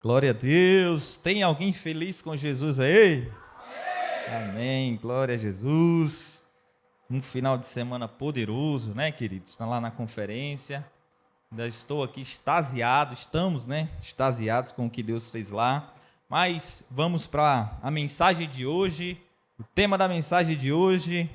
Glória a Deus. Tem alguém feliz com Jesus aí? Amém. Glória a Jesus. Um final de semana poderoso, né, queridos? Estão lá na conferência. Ainda estou aqui extasiado, estamos, né, extasiados com o que Deus fez lá. Mas vamos para a mensagem de hoje. O tema da mensagem de hoje: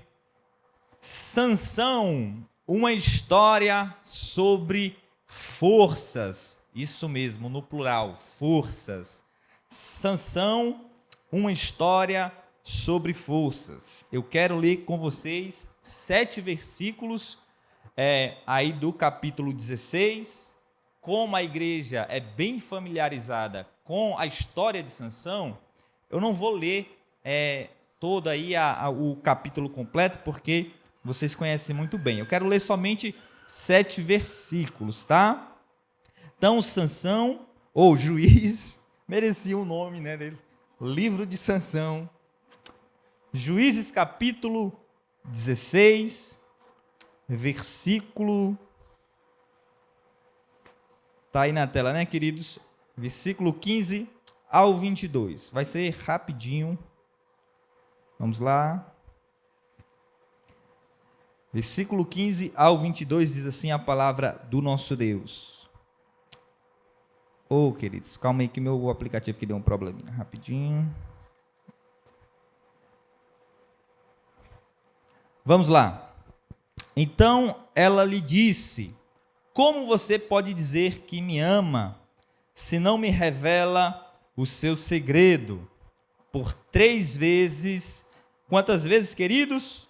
Sansão, uma história sobre forças. Isso mesmo, no plural, forças. Sansão, uma história sobre forças. Eu quero ler com vocês 7 versículos aí do capítulo 16. Como a igreja é bem familiarizada com a história de Sansão, eu não vou ler todo aí o capítulo completo, porque vocês conhecem muito bem. Eu quero ler somente 7 versículos, tá? Então, Sansão, ou Juiz, merecia o nome, né, dele. Livro de Sansão. Juízes capítulo 16, versículo... Está aí na tela, né, queridos? Versículo 15 ao 22. Vai ser rapidinho. Vamos lá. Versículo 15 ao 22 diz assim a palavra do nosso Deus. Queridos, calma aí que meu aplicativo que deu um probleminha. Rapidinho. Vamos lá. Então ela lhe disse: como você pode dizer que me ama, se não me revela o seu segredo? Por 3 vezes, quantas vezes, queridos?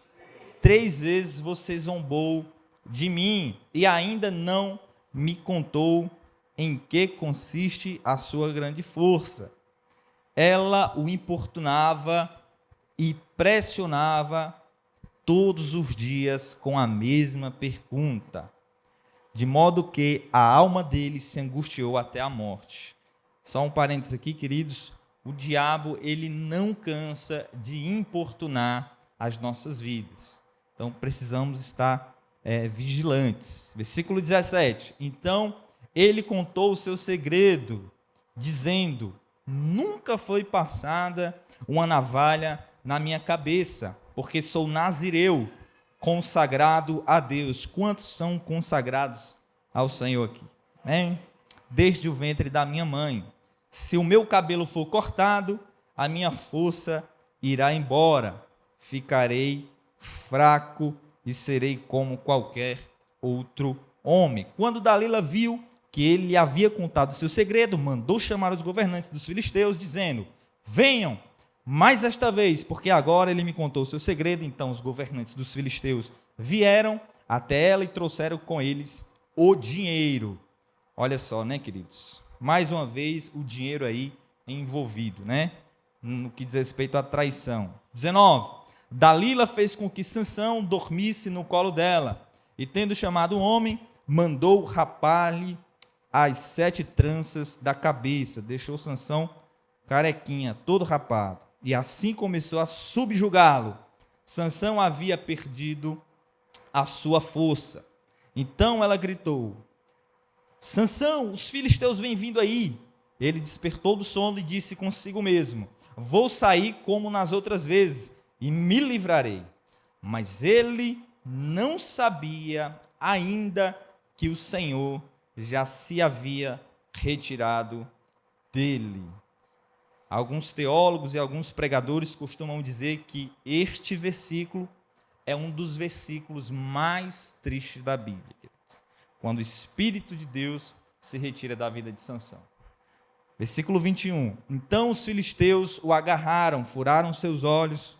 3 vezes você zombou de mim e ainda não me contou em que consiste a sua grande força. Ela o importunava e pressionava todos os dias com a mesma pergunta, de modo que a alma dele se angustiou até a morte. Só um parênteses aqui, queridos: o diabo, ele não cansa de importunar as nossas vidas. Então, precisamos estar vigilantes. Versículo 17. Então, ele contou o seu segredo, dizendo: nunca foi passada uma navalha na minha cabeça, porque sou nazireu, consagrado a Deus. Quantos são consagrados ao Senhor aqui? Hein? Desde o ventre da minha mãe. Se o meu cabelo for cortado, a minha força irá embora. Ficarei fraco e serei como qualquer outro homem. Quando Dalila viu que ele lhe havia contado o seu segredo, mandou chamar os governantes dos filisteus, dizendo: venham mais esta vez, porque agora ele me contou o seu segredo. Então os governantes dos filisteus vieram até ela e trouxeram com eles o dinheiro. Olha só, né, queridos? Mais uma vez o dinheiro aí envolvido, né? No que diz respeito à traição. 19. Dalila fez com que Sansão dormisse no colo dela, e tendo chamado o homem, mandou rapar-lhe as 7 tranças da cabeça, deixou Sansão carequinha, todo rapado, e assim começou a subjugá-lo. Sansão havia perdido a sua força. Então ela gritou: Sansão, os filisteus vêm vindo aí. Ele despertou do sono e disse consigo mesmo: vou sair como nas outras vezes e me livrarei. Mas ele não sabia ainda que o Senhor já se havia retirado dele. Alguns teólogos e alguns pregadores costumam dizer que este versículo é um dos versículos mais tristes da Bíblia, quando o Espírito de Deus se retira da vida de Sansão. Versículo 21. Então os filisteus o agarraram, furaram os olhos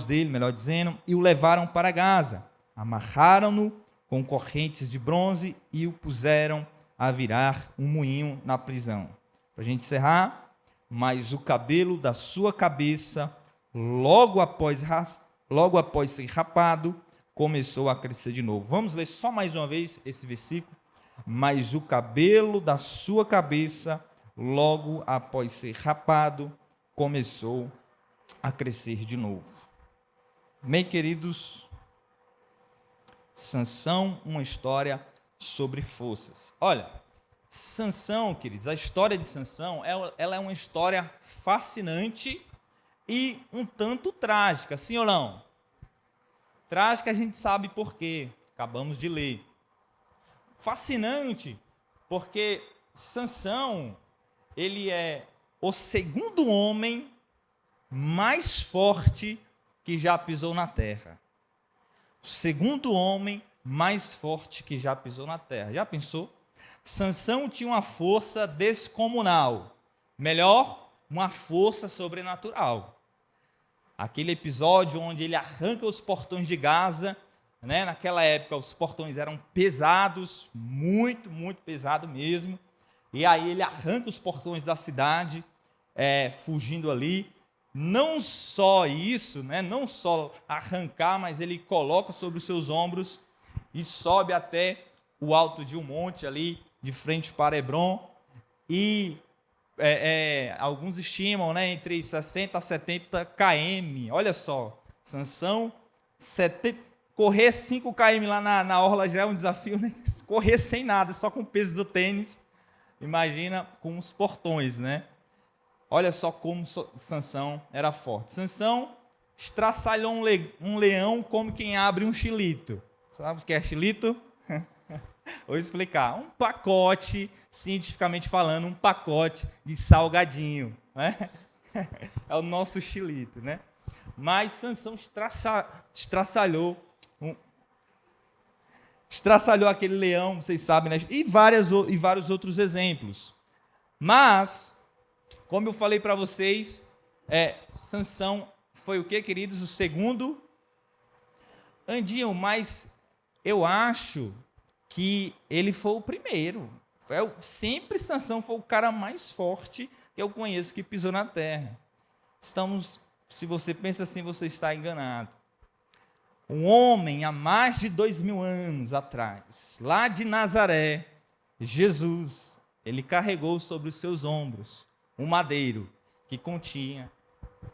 dele, melhor dizendo, e o levaram para Gaza. Amarraram-no com correntes de bronze e o puseram a virar um moinho na prisão. Para a gente encerrar: mas o cabelo da sua cabeça, logo após ser rapado, começou a crescer de novo. Vamos ler só mais uma vez esse versículo. Mas o cabelo da sua cabeça, logo após ser rapado, começou a crescer de novo. Bem, queridos, Sansão, uma história sobre forças. Olha, Sansão, queridos, a história de Sansão, ela é uma história fascinante e um tanto trágica, sim ou não? Trágica a gente sabe por quê, acabamos de ler. Fascinante, porque Sansão, ele é o segundo homem mais forte que já pisou na terra. O segundo homem mais forte que já pisou na terra. Já pensou? Sansão tinha uma força descomunal. Melhor, uma força sobrenatural. Aquele episódio onde ele arranca os portões de Gaza, né? Naquela época os portões eram pesados, muito, muito pesado mesmo. E aí ele arranca os portões da cidade, fugindo ali. Não só isso, né? Não só arrancar, mas ele coloca sobre os seus ombros e sobe até o alto de um monte ali, de frente para Hebrom. E alguns estimam, né, entre 60 a 70 km. Olha só, Sansão, correr 5 km lá na orla já é um desafio, né? Correr sem nada, só com o peso do tênis. Imagina com os portões, né? Olha só como Sansão era forte. Sansão estraçalhou um leão como quem abre um xilito. Sabe o que é xilito? Vou explicar. Um pacote, cientificamente falando, um pacote de salgadinho. Né? É o nosso xilito, né? Mas Sansão estraçalhou aquele leão, vocês sabem, né? E vários outros exemplos. Mas, como eu falei para vocês, Sansão foi o que, queridos? O segundo andinho, mas eu acho que ele foi o primeiro. Sempre Sansão foi o cara mais forte que eu conheço que pisou na terra. Se você pensa assim, você está enganado. Um homem há mais de 2000 anos atrás, lá de Nazaré, Jesus, ele carregou sobre os seus ombros um madeiro que continha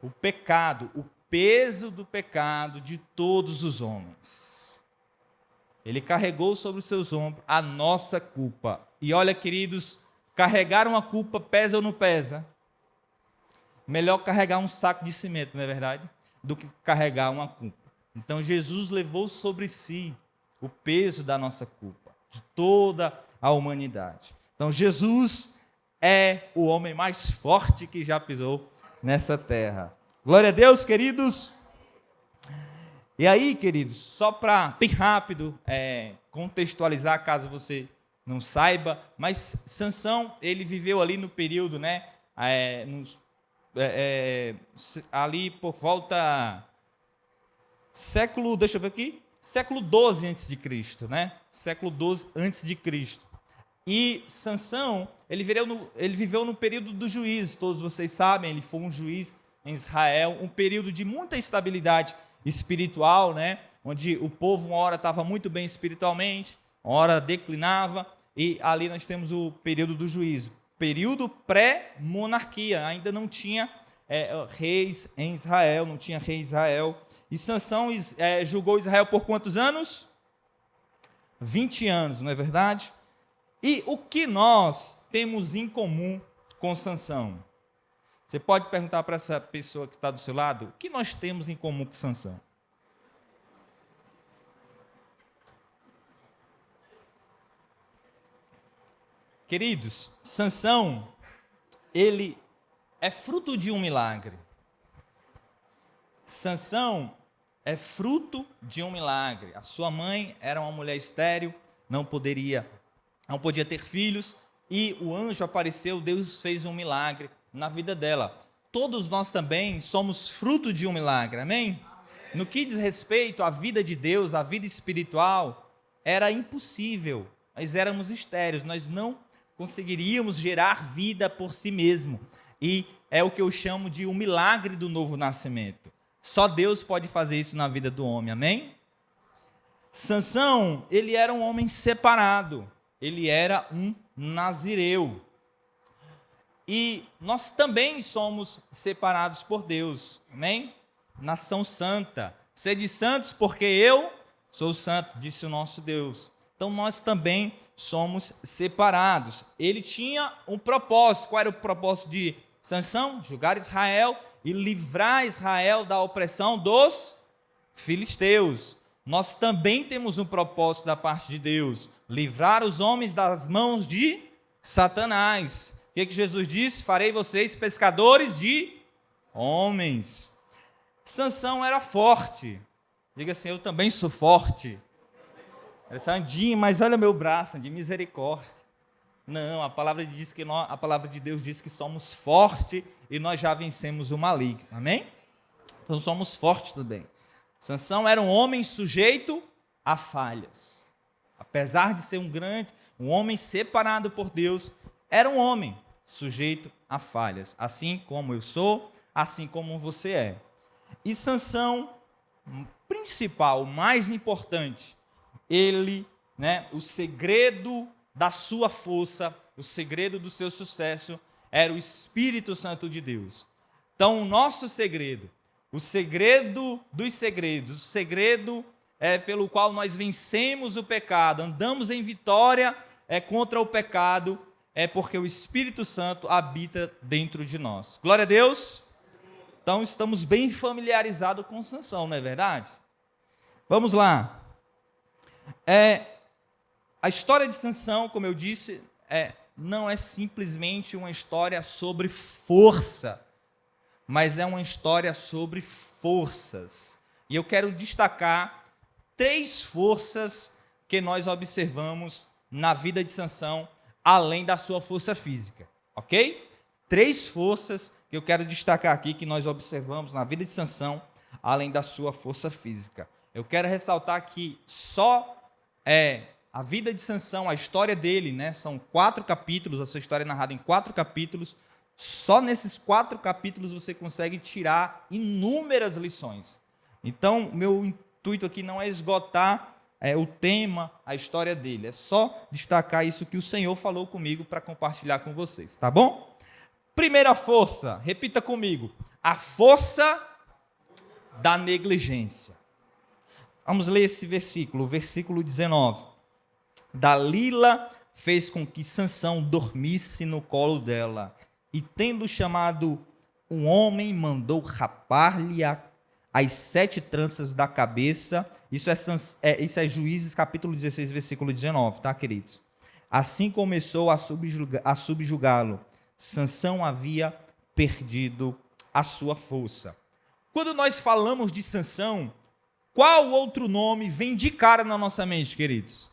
o pecado, o peso do pecado de todos os homens. Ele carregou sobre os seus ombros a nossa culpa. E olha, queridos, carregar uma culpa pesa ou não pesa? Melhor carregar um saco de cimento, não é verdade? Do que carregar uma culpa. Então, Jesus levou sobre si o peso da nossa culpa, de toda a humanidade. Então, Jesus é o homem mais forte que já pisou nessa terra. Glória a Deus, queridos. E aí, queridos, só para, bem rápido, contextualizar, caso você não saiba, mas Sansão, ele viveu ali no período, né, ali por volta, século 12 a.C., né, século 12 a.C. E Sansão, ele viveu no período do juízo, todos vocês sabem, ele foi um juiz em Israel, um período de muita estabilidade espiritual, né? Onde o povo uma hora estava muito bem espiritualmente, uma hora declinava, e ali nós temos o período do juízo, período pré-monarquia, ainda não tinha reis em Israel, não tinha rei em Israel, e Sansão julgou Israel por quantos anos? 20 anos, não é verdade? E o que nós temos em comum com Sansão? Você pode perguntar para essa pessoa que está do seu lado, o que nós temos em comum com Sansão? Queridos, Sansão, ele é fruto de um milagre. Sansão é fruto de um milagre. A sua mãe era uma mulher estéril, não podia ter filhos, e o anjo apareceu, Deus fez um milagre na vida dela. Todos nós também somos fruto de um milagre, amém? No que diz respeito à vida de Deus, à vida espiritual, era impossível, nós éramos estéreis, nós não conseguiríamos gerar vida por si mesmo, e é o que eu chamo de um milagre do novo nascimento. Só Deus pode fazer isso na vida do homem, amém? Sansão, ele era um homem separado, ele era um nazireu. E nós também somos separados por Deus, amém? Nação santa. Sede santos porque eu sou santo, disse o nosso Deus. Então nós também somos separados. Ele tinha um propósito. Qual era o propósito de Sansão? Julgar Israel e livrar Israel da opressão dos filisteus. Nós também temos um propósito da parte de Deus: livrar os homens das mãos de Satanás. O que Jesus disse? Farei vocês pescadores de homens. Sansão era forte. Diga assim: eu também sou forte. Ele disse: Andinho, mas olha meu braço, de misericórdia. Não, a palavra de Deus diz que somos fortes e nós já vencemos o maligno. Amém? Então somos fortes também. Sansão era um homem sujeito a falhas. Apesar de ser um homem separado por Deus, era um homem sujeito a falhas. Assim como eu sou, assim como você é. E Sansão, principal, o mais importante, o segredo da sua força, o segredo do seu sucesso, era o Espírito Santo de Deus. Então, o nosso segredo, o segredo dos segredos, o segredo pelo qual nós vencemos o pecado, andamos em vitória contra o pecado, é porque o Espírito Santo habita dentro de nós. Glória a Deus! Então, estamos bem familiarizados com Sansão, não é verdade? Vamos lá. A história de Sansão, como eu disse, não é simplesmente uma história sobre força, mas é uma história sobre forças. E eu quero destacar 3 forças que nós observamos na vida de Sansão, além da sua força física, ok? 3 forças que eu quero destacar aqui, que nós observamos na vida de Sansão, além da sua força física. Eu quero ressaltar que só a vida de Sansão, a história dele, são 4 capítulos, a sua história é narrada em 4 capítulos. Só nesses 4 capítulos você consegue tirar inúmeras lições. Então, meu intuito aqui não é esgotar o tema, a história dele. É só destacar isso que o Senhor falou comigo para compartilhar com vocês, tá bom? Primeira força, repita comigo: a força da negligência. Vamos ler esse versículo, o versículo 19. Dalila fez com que Sansão dormisse no colo dela, e tendo chamado um homem, mandou rapar-lhe as 7 tranças da cabeça. Isso é Juízes capítulo 16, versículo 19, tá, queridos? Assim começou a subjugá-lo. Sansão havia perdido a sua força. Quando nós falamos de Sansão, qual outro nome vem de cara na nossa mente, queridos?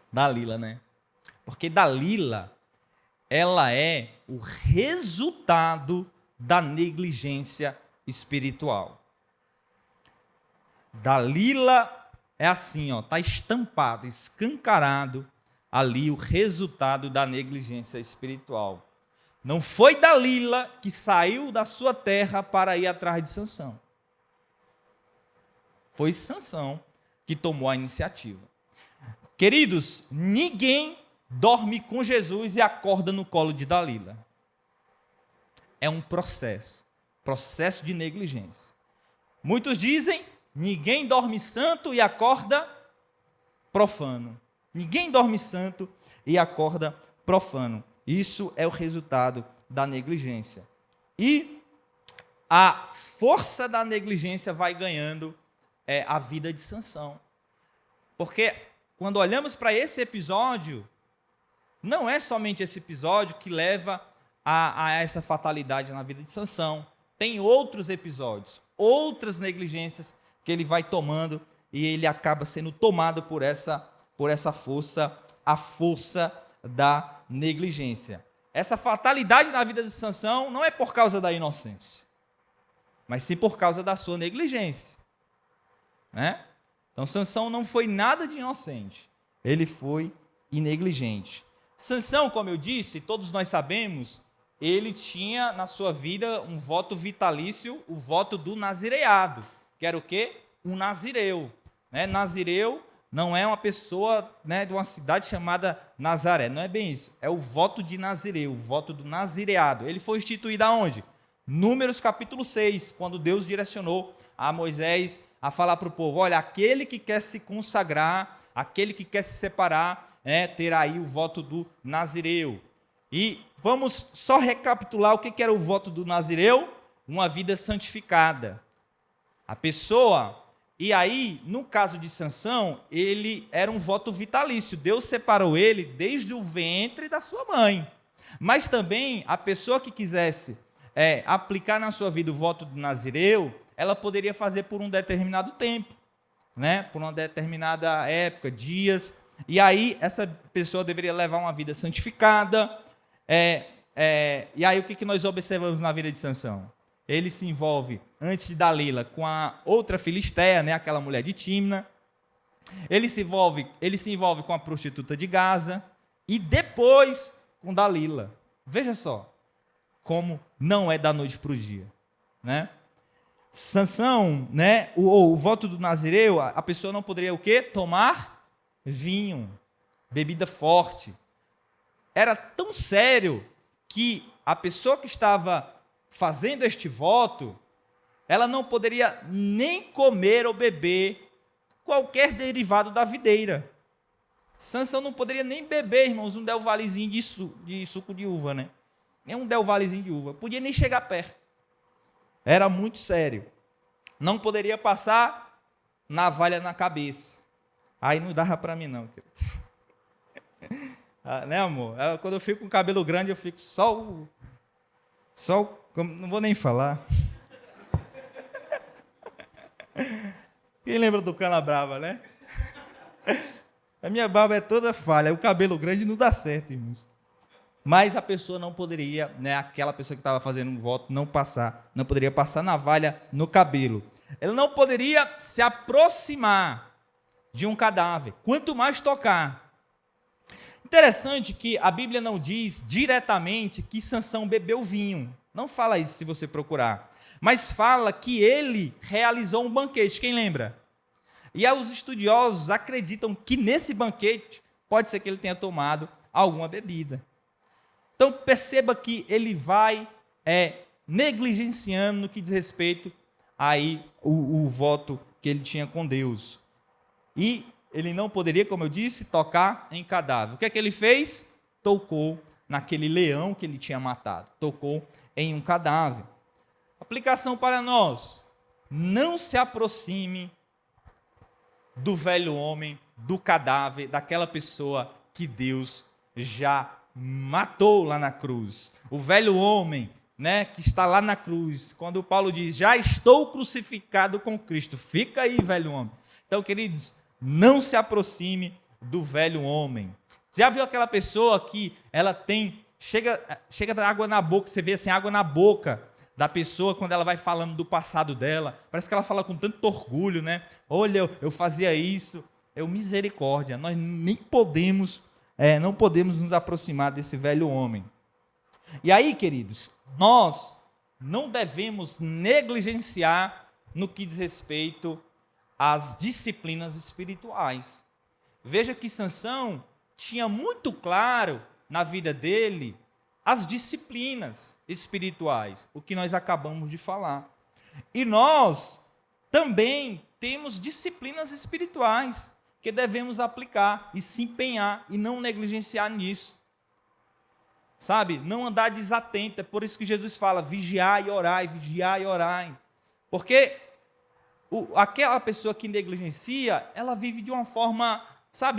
Dalila, né? Porque Dalila, ela é o resultado da negligência espiritual. Dalila é assim, está estampado, escancarado ali o resultado da negligência espiritual. Não foi Dalila que saiu da sua terra para ir atrás de Sansão. Foi Sansão que tomou a iniciativa. Queridos, ninguém dorme com Jesus e acorda no colo de Dalila. É um processo de negligência. Muitos dizem: ninguém dorme santo e acorda profano. Ninguém dorme santo e acorda profano. Isso é o resultado da negligência. E a força da negligência vai ganhando a vida de Sansão. Porque quando olhamos para esse episódio, não é somente esse episódio que leva a essa fatalidade na vida de Sansão. Tem outros episódios, outras negligências que ele vai tomando e ele acaba sendo tomado por essa força, a força da negligência. Essa fatalidade na vida de Sansão não é por causa da inocência, mas sim por causa da sua negligência, né? Então Sansão não foi nada de inocente, ele foi negligente. Sansão, como eu disse, todos nós sabemos, ele tinha na sua vida um voto vitalício, o voto do nazireado, que era o quê? Um nazireu, né? Nazireu não é uma pessoa, né, de uma cidade chamada Nazaré, não é bem isso, é o voto de nazireu, o voto do nazireado. Ele foi instituído aonde? Números capítulo 6, quando Deus direcionou a Moisés a falar para o povo: olha, aquele que quer se consagrar aquele que quer se separar, terá aí o voto do nazireu. E vamos só recapitular o que era o voto do nazireu: uma vida santificada. A pessoa, e aí, no caso de Sansão, ele era um voto vitalício. Deus separou ele desde o ventre da sua mãe. Mas também, a pessoa que quisesse aplicar na sua vida o voto do nazireu, ela poderia fazer por um determinado tempo, por uma determinada época, dias. E aí, essa pessoa deveria levar uma vida santificada. E aí, o que nós observamos na vida de Sansão? Ele se envolve, antes de Dalila, com a outra filisteia, aquela mulher de Tímna. Ele se envolve com a prostituta de Gaza. E depois com Dalila. Veja só como não é da noite para o dia. Sansão, o voto do nazireu, a pessoa não poderia o quê? Tomar vinho, bebida forte. Era tão sério que a pessoa que estava fazendo este voto, ela não poderia nem comer ou beber qualquer derivado da videira. Sansão não poderia nem beber, irmãos, um delvalezinho de suco de uva, Nem um delvalezinho de uva. Podia nem chegar perto. Era muito sério. Não poderia passar navalha na cabeça. Aí não dava para mim, não. Amor? Quando eu fico com o cabelo grande, eu fico não vou nem falar. Quem lembra do Cana Brava, A minha barba é toda falha, o cabelo grande não dá certo, irmãos. Mas a pessoa não poderia, aquela pessoa que estava fazendo um voto, não poderia passar navalha no cabelo. Ela não poderia se aproximar de um cadáver, quanto mais tocar. Interessante que a Bíblia não diz diretamente que Sansão bebeu vinho. Não fala isso se você procurar. Mas fala que ele realizou um banquete. Quem lembra? E aí os estudiosos acreditam que nesse banquete pode ser que ele tenha tomado alguma bebida. Então perceba que ele vai negligenciando no que diz respeito aí o voto que ele tinha com Deus. E ele não poderia, como eu disse, tocar em cadáver. O que é que ele fez? Tocou naquele leão que ele tinha matado. Tocou em um cadáver. Aplicação para nós: não se aproxime do velho homem, do cadáver, daquela pessoa que Deus já matou lá na cruz. O velho homem, que está lá na cruz. Quando Paulo diz, já estou crucificado com Cristo. Fica aí, velho homem. Então, queridos, não se aproxime do velho homem. Já viu aquela pessoa que ela chega da água na boca, você vê assim, água na boca da pessoa quando ela vai falando do passado dela, parece que ela fala com tanto orgulho, Olha, eu fazia isso, misericórdia, nós nem podemos, não podemos nos aproximar desse velho homem. E aí, queridos, nós não devemos negligenciar no que diz respeito às disciplinas espirituais. Veja que Sansão tinha muito claro na vida dele as disciplinas espirituais, o que nós acabamos de falar. E nós também temos disciplinas espirituais que devemos aplicar e se empenhar e não negligenciar nisso. Sabe? Não andar desatento. É por isso que Jesus fala, vigiai e orai, vigiai e orai. Porque aquela pessoa que negligencia, ela vive de uma forma,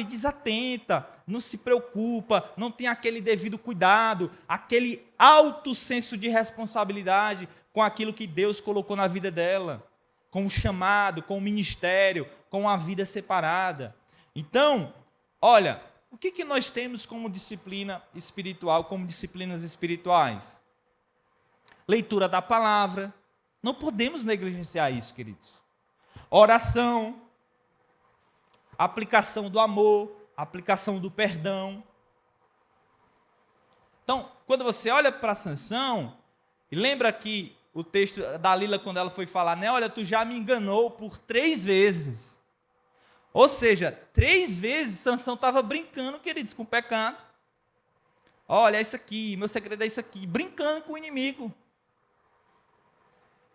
desatenta, não se preocupa, não tem aquele devido cuidado, aquele alto senso de responsabilidade com aquilo que Deus colocou na vida dela, com o chamado, com o ministério, com a vida separada. Então, olha, o que nós temos como disciplina espiritual, como disciplinas espirituais? Leitura da palavra. Não podemos negligenciar isso, queridos. Oração, aplicação do amor, aplicação do perdão. Então, quando você olha para Sansão, e lembra que o texto da Dalila, quando ela foi falar, olha, tu já me enganou por 3 vezes. Ou seja, 3 vezes Sansão estava brincando, queridos, com o pecado. Olha, é isso aqui, meu segredo é isso aqui, brincando com o inimigo.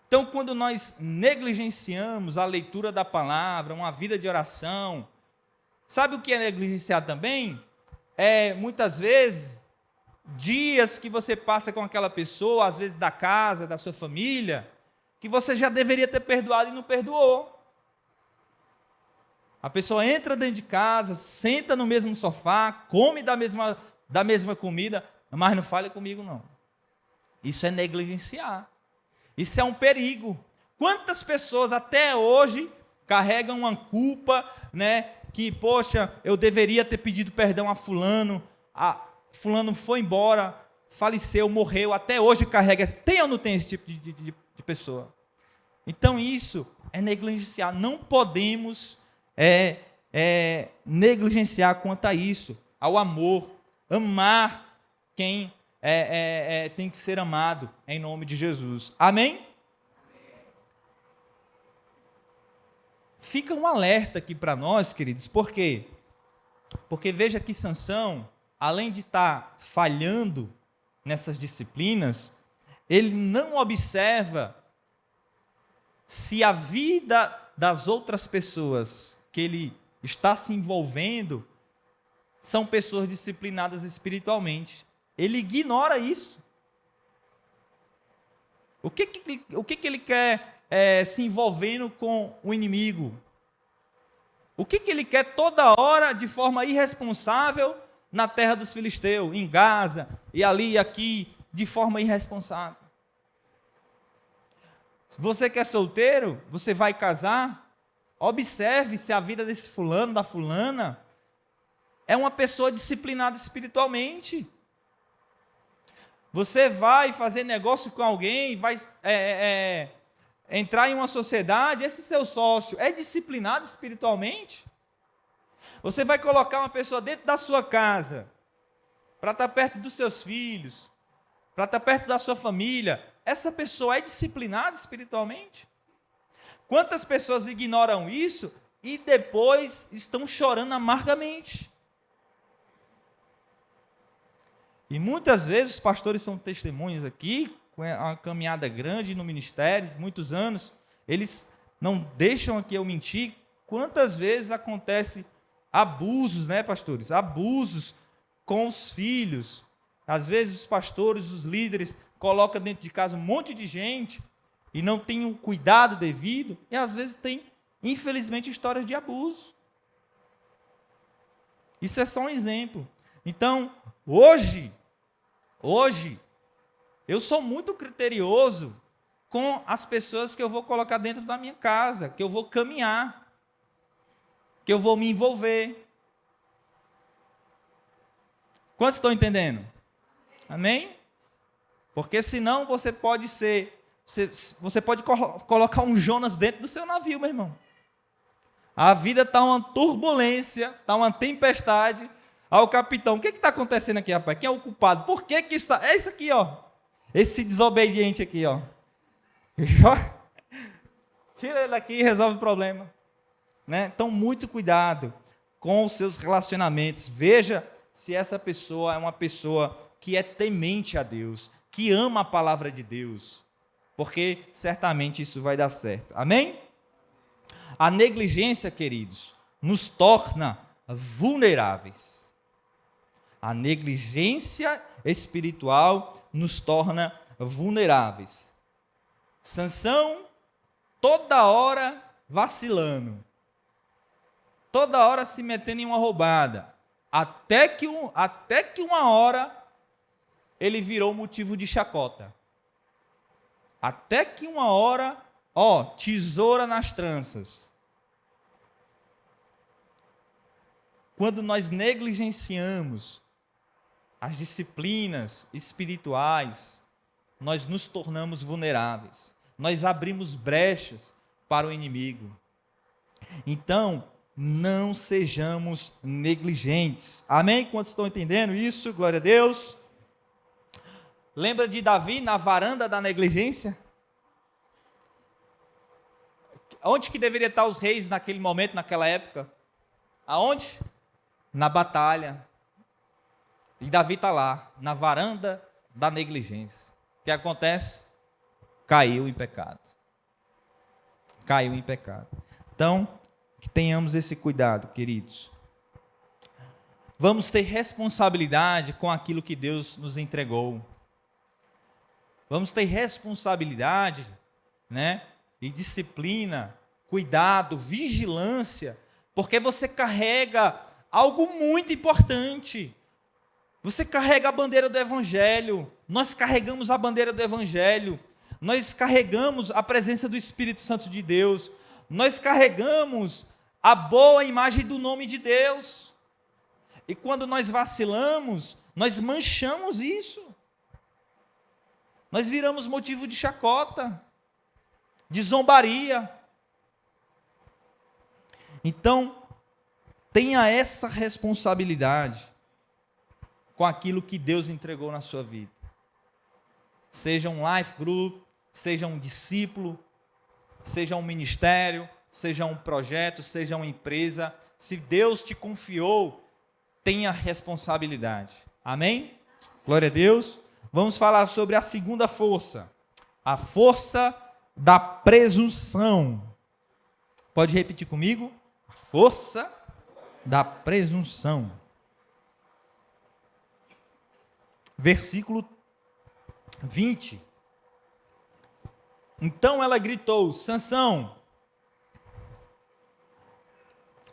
Então, quando nós negligenciamos a leitura da palavra, uma vida de oração, Sabe o que é negligenciar também? É, muitas vezes, dias que você passa com aquela pessoa, às vezes da casa, da sua família, que você já deveria ter perdoado e não perdoou. A pessoa entra dentro de casa, senta no mesmo sofá, come da mesma comida, mas não fale comigo não. Isso é negligenciar. Isso é um perigo. Quantas pessoas até hoje carregam uma culpa, né? Que, poxa, eu deveria ter pedido perdão a fulano, fulano foi embora, faleceu, morreu, até hoje carrega. Tem ou não tem esse tipo de pessoa? Então isso é negligenciar. Não podemos negligenciar quanto a isso, ao amor, amar quem tem que ser amado em nome de Jesus. Amém? Fica um alerta aqui para nós, queridos, por quê? Porque veja que Sansão, além de estar falhando nessas disciplinas, ele não observa se a vida das outras pessoas que ele está se envolvendo são pessoas disciplinadas espiritualmente. Ele ignora isso. O que ele quer se envolvendo com o inimigo? O que ele quer toda hora, de forma irresponsável, na terra dos filisteus, em Gaza, e ali e aqui, de forma irresponsável? Se você que é solteiro, você vai casar, observe se a vida desse fulano, da fulana, é uma pessoa disciplinada espiritualmente. Você vai fazer negócio com alguém, vai entrar em uma sociedade, esse seu sócio é disciplinado espiritualmente? Você vai colocar uma pessoa dentro da sua casa, para estar perto dos seus filhos, para estar perto da sua família, essa pessoa é disciplinada espiritualmente? Quantas pessoas ignoram isso e depois estão chorando amargamente? E muitas vezes, os pastores são testemunhas aqui, com uma caminhada grande no ministério, de muitos anos, eles não deixam aqui eu mentir, quantas vezes acontece abusos, né, pastores? Abusos com os filhos. Às vezes os pastores, os líderes, colocam dentro de casa um monte de gente e não tem o cuidado devido, e às vezes tem, infelizmente, histórias de abuso. Isso é só um exemplo. Então, hoje, eu sou muito criterioso com as pessoas que eu vou colocar dentro da minha casa, que eu vou caminhar, que eu vou me envolver. Quantos estão entendendo? Amém? Porque senão você pode colocar um Jonas dentro do seu navio, meu irmão. A vida está uma turbulência, está uma tempestade. Aí o capitão, o que está acontecendo aqui, rapaz? Quem é o culpado? Por que está? É isso aqui, ó. Esse desobediente aqui, ó. Tira ele daqui e resolve o problema. Né? Então, muito cuidado com os seus relacionamentos. Veja se essa pessoa é uma pessoa que é temente a Deus, que ama a palavra de Deus, porque certamente isso vai dar certo. Amém? A negligência, queridos, nos torna vulneráveis. A negligência espiritual nos torna vulneráveis. Sansão, toda hora vacilando, toda hora se metendo em uma roubada, até que uma hora ele virou motivo de chacota. Até que uma hora, tesoura nas tranças. Quando nós negligenciamos as disciplinas espirituais, nós nos tornamos vulneráveis. Nós abrimos brechas para o inimigo. Então, não sejamos negligentes. Amém? Quantos estão entendendo isso? Glória a Deus. Lembra de Davi na varanda da negligência? Onde que deveria estar os reis naquele momento, naquela época? Aonde? Na batalha. E Davi está lá, na varanda da negligência. O que acontece? Caiu em pecado. Caiu em pecado. Então, que tenhamos esse cuidado, queridos. vamos ter responsabilidade com aquilo que Deus nos entregou. Vamos ter responsabilidade, né? E disciplina, cuidado, vigilância, porque você carrega algo muito importante. Você carrega a bandeira do Evangelho. Nós carregamos a bandeira do Evangelho. Nós carregamos a presença do Espírito Santo de Deus. Nós carregamos a boa imagem do nome de Deus. E quando nós vacilamos, nós manchamos isso. Nós viramos motivo de chacota, de zombaria. Então, tenha essa responsabilidade com aquilo que Deus entregou na sua vida. Seja um life group, seja um discípulo, seja um ministério, seja um projeto, seja uma empresa. Se Deus te confiou, tenha responsabilidade. Amém? Glória a Deus. Vamos falar sobre a segunda força. A força da presunção. Pode repetir comigo? A força da presunção. Versículo 20. Então ela gritou: Sansão,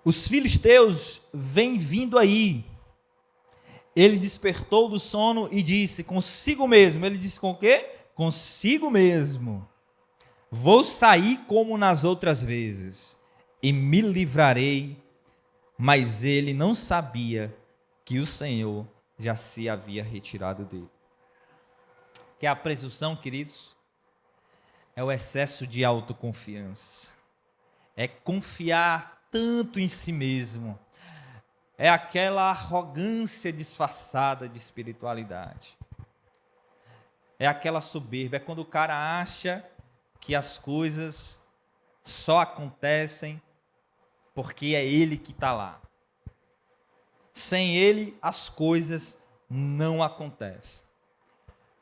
os filisteus vêm vindo aí. Ele despertou do sono e disse consigo mesmo. Ele disse com o quê? Consigo mesmo. Vou sair como nas outras vezes e me livrarei. Mas ele não sabia que o Senhor já se havia retirado dele. Que a presunção, queridos, é o excesso de autoconfiança. É confiar tanto em si mesmo. É aquela arrogância disfarçada de espiritualidade. É aquela soberba. É quando o cara acha que as coisas só acontecem porque é ele que está lá. Sem ele, as coisas não acontecem.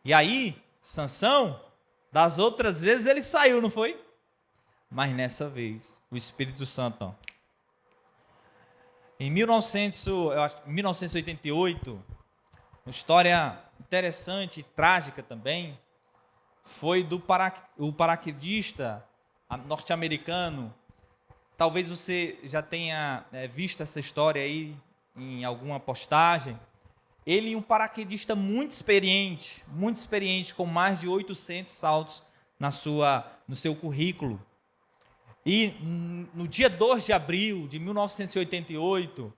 E aí, Sansão, das outras vezes ele saiu, não foi? Mas nessa vez, o Espírito Santo, ó, em 1988, uma história interessante e trágica também, foi o paraquedista norte-americano. Talvez você já tenha visto essa história aí em alguma postagem. Ele é um paraquedista muito experiente, com mais de 800 saltos no seu currículo. E no dia 2 de abril de 1988,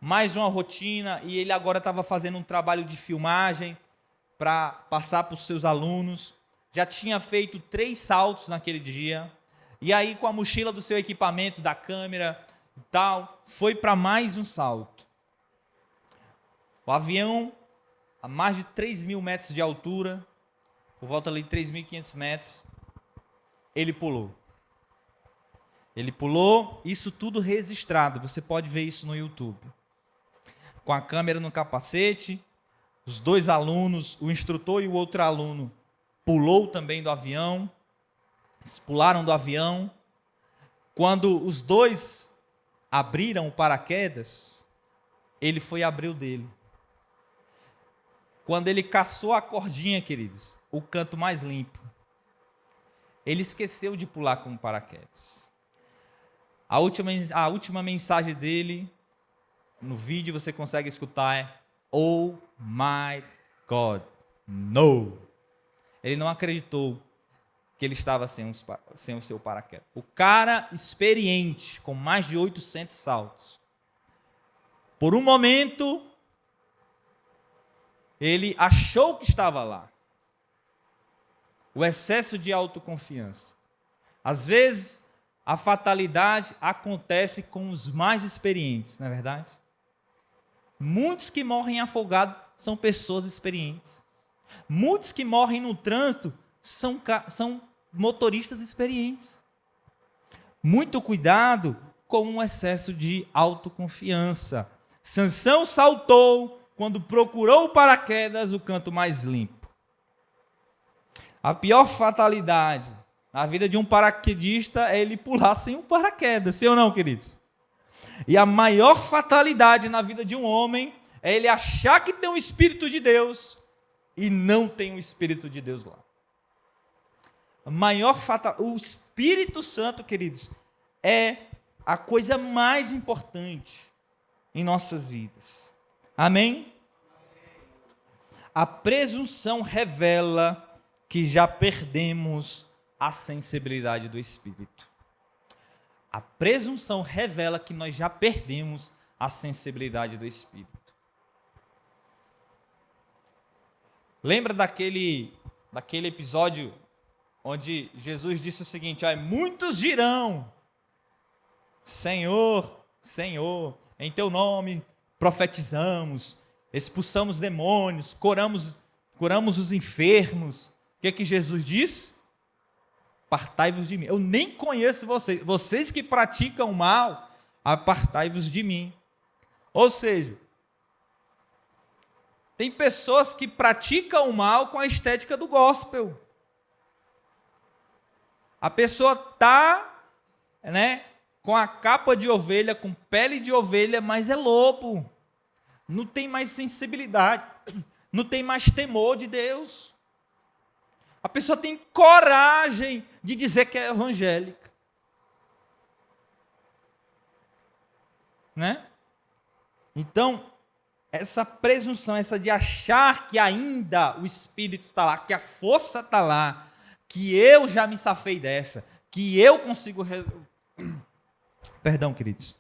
mais uma rotina, e ele agora estava fazendo um trabalho de filmagem para passar para os seus alunos. Já tinha feito 3 saltos naquele dia, e aí com a mochila do seu equipamento, da câmera e tal, foi para mais um salto. O avião, a mais de 3.000 metros de altura, por volta ali de 3.500 metros, ele pulou. Ele pulou, isso tudo registrado, você pode ver isso no YouTube. Com a câmera no capacete, os 2 alunos, o instrutor e o outro aluno, pulou também do avião, eles pularam do avião. Quando os 2 abriram o paraquedas, ele foi abrir o dele. Quando ele caçou a cordinha, queridos, o canto mais limpo, ele esqueceu de pular com o paraquedas. A última mensagem dele, no vídeo você consegue escutar, é: Oh my God, no! Ele não acreditou que ele estava sem o seu paraquedas. O cara experiente, com mais de 800 saltos, por um momento, ele achou que estava lá. O excesso de autoconfiança. Às vezes, a fatalidade acontece com os mais experientes, não é verdade? Muitos que morrem afogados são pessoas experientes. Muitos que morrem no trânsito são motoristas experientes. Muito cuidado com o excesso de autoconfiança. Sansão saltou quando procurou o paraquedas, o canto mais limpo. A pior fatalidade na vida de um paraquedista é ele pular sem um paraquedas, sim ou não, queridos? E a maior fatalidade na vida de um homem é ele achar que tem o Espírito de Deus e não tem o Espírito de Deus lá. O Espírito Santo, queridos, é a coisa mais importante em nossas vidas. Amém? A presunção revela que já perdemos a sensibilidade do Espírito. A presunção revela que nós já perdemos a sensibilidade do Espírito. Lembra daquele episódio onde Jesus disse o seguinte: muitos dirão, Senhor, Senhor, em teu nome profetizamos, expulsamos demônios, curamos os enfermos. O que Jesus disse? Apartai-vos de mim. Eu nem conheço vocês. Vocês que praticam mal, apartai-vos de mim. Ou seja, tem pessoas que praticam o mal com a estética do gospel. A pessoa está, com a capa de ovelha, com pele de ovelha, mas é lobo. Não tem mais sensibilidade, não tem mais temor de Deus. A pessoa tem coragem de dizer que é evangélica. Então, essa presunção, essa de achar que ainda o Espírito está lá, que a força está lá, que eu já me safei dessa, que eu consigo... Perdão, queridos.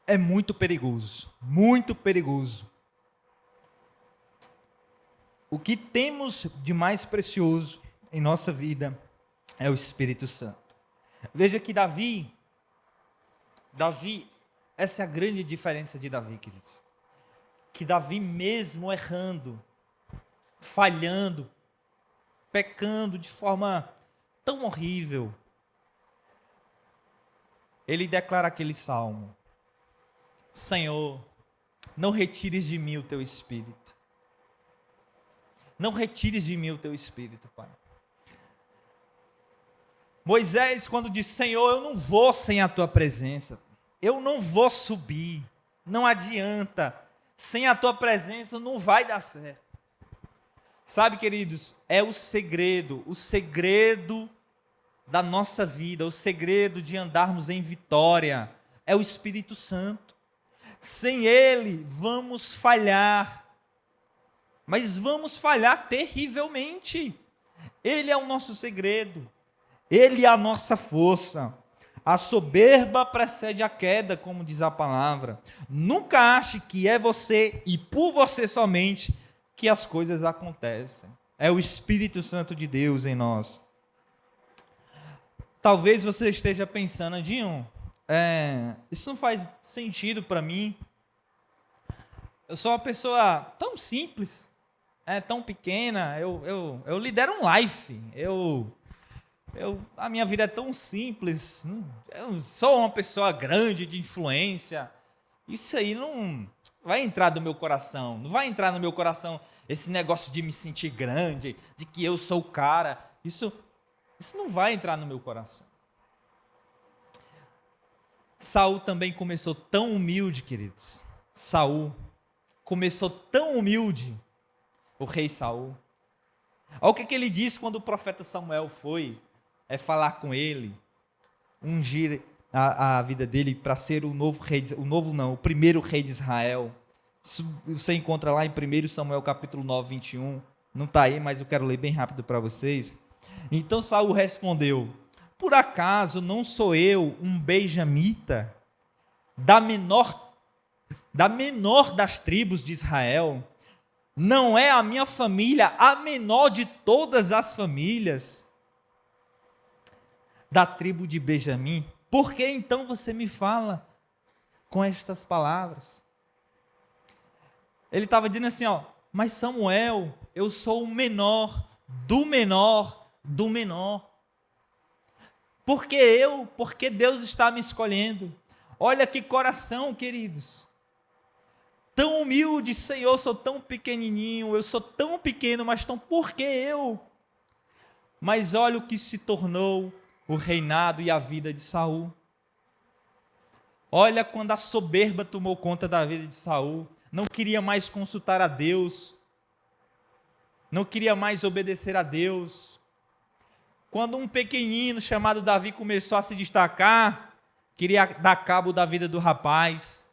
É muito perigoso, muito perigoso. O que temos de mais precioso em nossa vida é o Espírito Santo. Veja que Davi, essa é a grande diferença de Davi, queridos. Que Davi, mesmo errando, falhando, pecando de forma tão horrível, ele declara aquele salmo: Senhor, não retires de mim o teu Espírito. Não retires de mim o teu Espírito, Pai. Moisés, quando disse: Senhor, eu não vou sem a tua presença, eu não vou subir, não adianta, sem a tua presença não vai dar certo. Sabe, queridos, é o segredo da nossa vida, o segredo de andarmos em vitória, é o Espírito Santo. Sem ele, vamos falhar, mas vamos falhar terrivelmente. Ele é o nosso segredo. Ele é a nossa força. A soberba precede a queda, como diz a palavra. Nunca ache que é você e por você somente que as coisas acontecem. É o Espírito Santo de Deus em nós. Talvez você esteja pensando: Dinho, isso não faz sentido para mim. Eu sou uma pessoa tão simples, tão pequena, eu lidero um life, a minha vida é tão simples, eu sou uma pessoa grande de influência, isso aí não vai entrar no meu coração, não vai entrar no meu coração esse negócio de me sentir grande, de que eu sou o cara, isso não vai entrar no meu coração. Saul também começou tão humilde, queridos. Saul começou tão humilde, o rei Saul. Olha o que ele disse quando o profeta Samuel foi falar com ele, ungir a vida dele para ser o primeiro rei de Israel. Isso você encontra lá em 1 Samuel capítulo 9, 21. Não está aí, mas eu quero ler bem rápido para vocês. Então Saul respondeu: por acaso não sou eu um benjamita, da menor das tribos de Israel? Não é a minha família a menor de todas as famílias da tribo de Benjamim? Por que então você me fala com estas palavras? Ele estava dizendo assim, mas Samuel, eu sou o menor do menor do menor. Porque Deus está me escolhendo. Olha que coração, queridos. Tão humilde, Senhor, sou tão pequenininho, eu sou tão pequeno, mas por que eu? Mas olha o que se tornou o reinado e a vida de Saul. Olha quando a soberba tomou conta da vida de Saul, não queria mais consultar a Deus, não queria mais obedecer a Deus. Quando um pequenino chamado Davi começou a se destacar, queria dar cabo da vida do rapaz,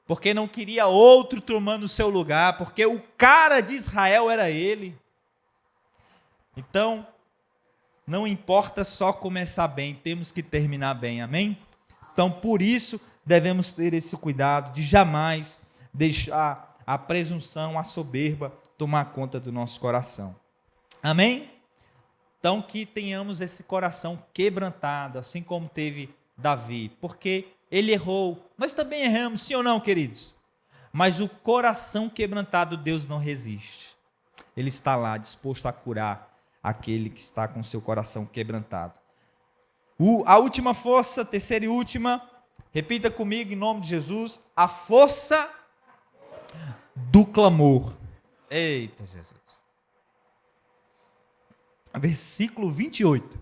porque não queria outro tomando o seu lugar, porque o cara de Israel era ele. Então, não importa só começar bem, temos que terminar bem, amém? Então, por isso, devemos ter esse cuidado de jamais deixar a presunção, a soberba, tomar conta do nosso coração. Amém? Então, que tenhamos esse coração quebrantado, assim como teve Davi, porque ele errou. Nós também erramos, sim ou não, queridos? Mas o coração quebrantado, Deus não resiste. Ele está lá, disposto a curar aquele que está com seu coração quebrantado. A última força, terceira e última, repita comigo em nome de Jesus, a força do clamor. Eita, Jesus. Versículo 28.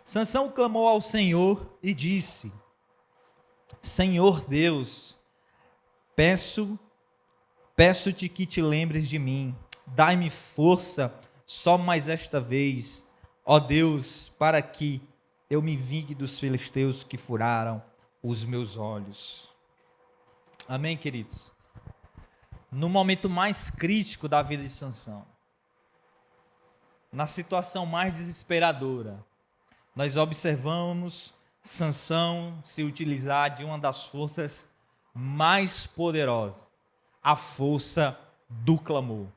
Sansão clamou ao Senhor e disse: Senhor Deus, peço-te que te lembres de mim, dai-me força só mais esta vez, ó Deus, para que eu me vingue dos filisteus que furaram os meus olhos. Amém, queridos? No momento mais crítico da vida de Sansão, na situação mais desesperadora, nós observamos Sansão se utilizar de uma das forças mais poderosas, a força do clamor.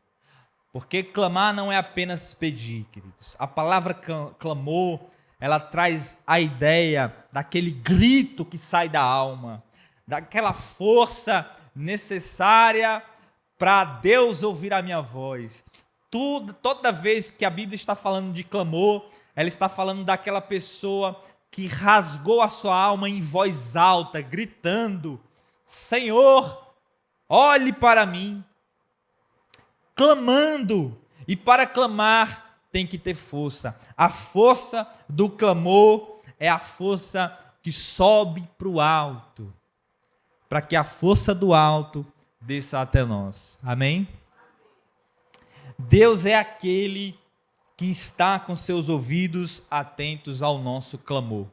Porque clamar não é apenas pedir, queridos. A palavra clamor, ela traz a ideia daquele grito que sai da alma, daquela força necessária para Deus ouvir a minha voz. Toda vez que a Bíblia está falando de clamor, ela está falando daquela pessoa que rasgou a sua alma em voz alta, gritando: Senhor, olhe para mim. Clamando. E para clamar tem que ter força. A força do clamor é a força que sobe para o alto, para que a força do alto desça até nós. Amém? Deus é aquele que está com seus ouvidos atentos ao nosso clamor.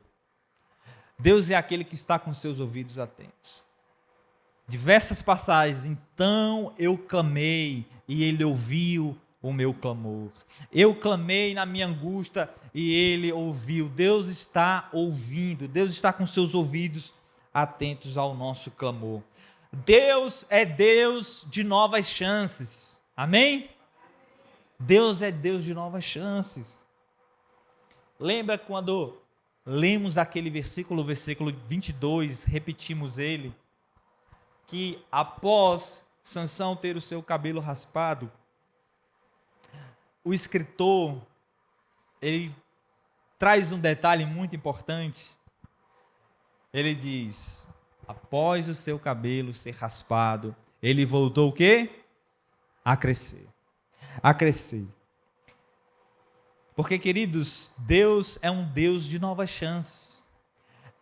Deus é aquele que está com seus ouvidos atentos. Diversas passagens, então eu clamei e ele ouviu o meu clamor. Eu clamei na minha angústia e ele ouviu. Deus está ouvindo, Deus está com seus ouvidos atentos ao nosso clamor. Deus é Deus de novas chances. Amém? Deus é Deus de novas chances. Lembra quando lemos aquele versículo 22, repetimos ele, que após Sansão ter o seu cabelo raspado, o escritor, ele traz um detalhe muito importante. Ele diz: após o seu cabelo ser raspado, ele voltou o quê? A crescer. A crescer. Porque, queridos, Deus é um Deus de novas chances.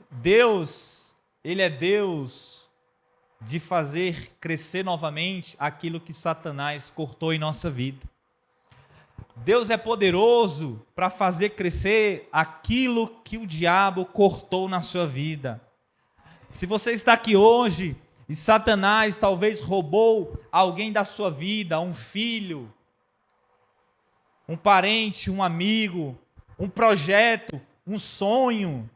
Deus, Ele é Deus de fazer crescer novamente aquilo que Satanás cortou em nossa vida. Deus é poderoso para fazer crescer aquilo que o diabo cortou na sua vida. Se você está aqui hoje e Satanás talvez roubou alguém da sua vida, um filho, um parente, um amigo, um projeto, um sonho,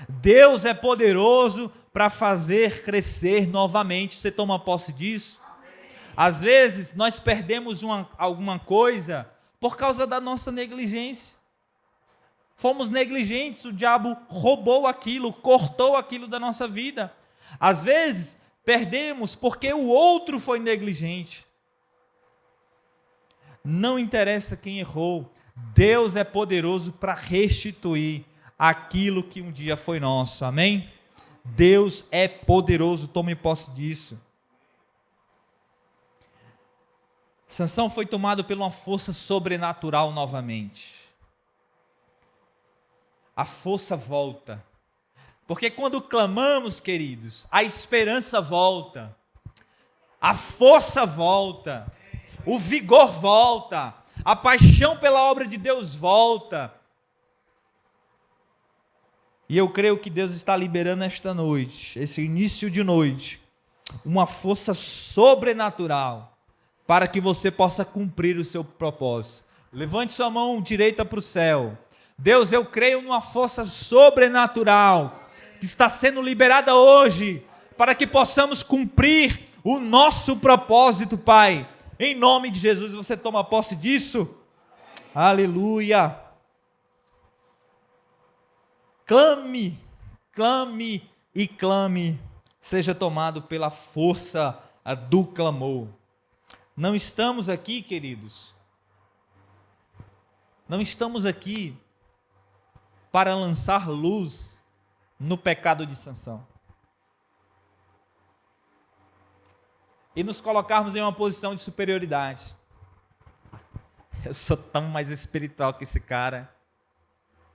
Deus é poderoso para fazer crescer novamente. Você toma posse disso? Às vezes nós perdemos alguma coisa por causa da nossa negligência. Fomos negligentes, o diabo roubou aquilo, cortou aquilo da nossa vida. Às vezes perdemos porque o outro foi negligente. Não interessa quem errou, Deus é poderoso para restituir aquilo que um dia foi nosso, amém? Deus é poderoso, tome posse disso. Sansão foi tomado por uma força sobrenatural novamente. A força volta. Porque quando clamamos, queridos, a esperança volta. A força volta. O vigor volta. A paixão pela obra de Deus volta. E eu creio que Deus está liberando esta noite, esse início de noite, uma força sobrenatural para que você possa cumprir o seu propósito. Levante sua mão direita para o céu. Deus, eu creio numa força sobrenatural que está sendo liberada hoje para que possamos cumprir o nosso propósito, Pai. Em nome de Jesus, você toma posse disso? Aleluia! Clame, clame e clame, seja tomado pela força do clamor. Não estamos aqui, queridos, não estamos aqui para lançar luz no pecado de Sansão e nos colocarmos em uma posição de superioridade. Eu sou tão mais espiritual que esse cara.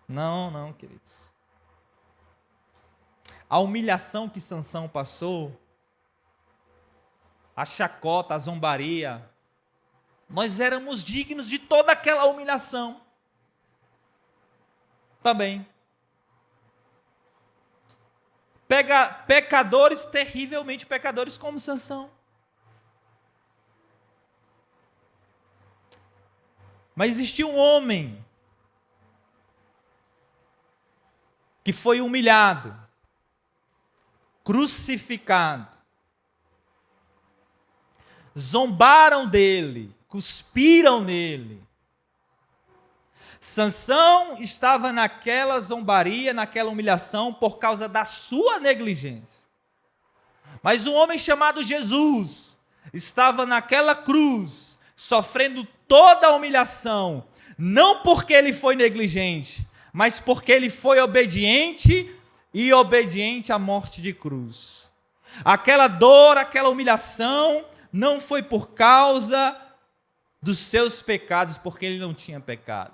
Não, queridos. A humilhação que Sansão passou, a chacota, a zombaria, nós éramos dignos de toda aquela humilhação. Também. Pecadores, terrivelmente pecadores como Sansão. Mas existia um homem que foi humilhado, crucificado, zombaram dele, cuspiram nele. Sansão estava naquela zombaria, naquela humilhação por causa da sua negligência. Mas um homem chamado Jesus estava naquela cruz, sofrendo toda a humilhação, não porque ele foi negligente, mas porque ele foi obediente e obediente à morte de cruz. Aquela dor, aquela humilhação não foi por causa dos seus pecados, porque ele não tinha pecado.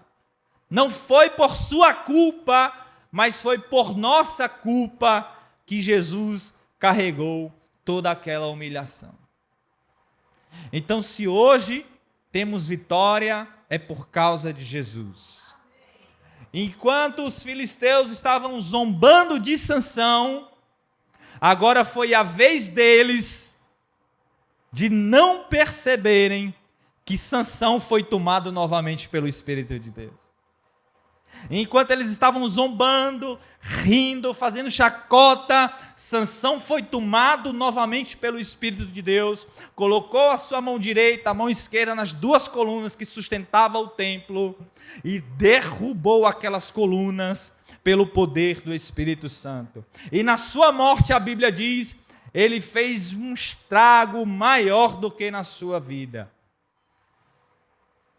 Não foi por sua culpa, mas foi por nossa culpa que Jesus carregou toda aquela humilhação. Então, se hoje temos vitória, é por causa de Jesus. Enquanto os filisteus estavam zombando de Sansão, agora foi a vez deles de não perceberem que Sansão foi tomado novamente pelo Espírito de Deus. Enquanto eles estavam zombando, rindo, fazendo chacota, Sansão foi tomado novamente pelo Espírito de Deus, colocou a sua mão direita, a mão esquerda nas duas colunas que sustentavam o templo e derrubou aquelas colunas pelo poder do Espírito Santo. E na sua morte, a Bíblia diz, ele fez um estrago maior do que na sua vida.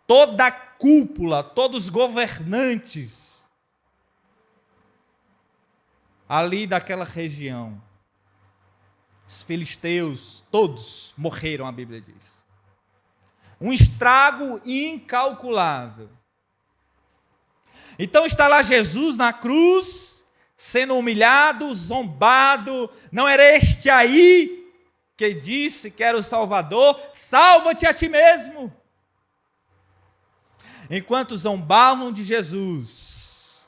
Toda a cúpula, todos os governantes ali daquela região, os filisteus, todos morreram, a Bíblia diz. Um estrago incalculável. Então está lá Jesus na cruz, sendo humilhado, zombado. Não era este aí que disse que era o Salvador? Salva-te a ti mesmo. Enquanto zombavam de Jesus,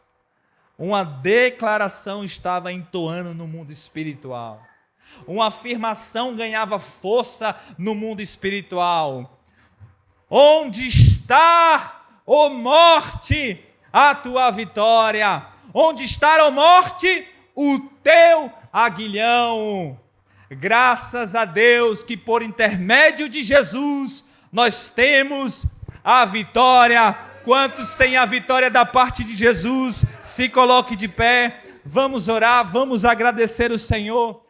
uma declaração estava entoando no mundo espiritual. Uma afirmação ganhava força no mundo espiritual. Onde está, ó morte, a tua vitória? Onde está, ó morte, o teu aguilhão? Graças a Deus que por intermédio de Jesus nós temos a vitória. Quantos têm a vitória da parte de Jesus? Se coloque de pé, vamos orar, vamos agradecer o Senhor.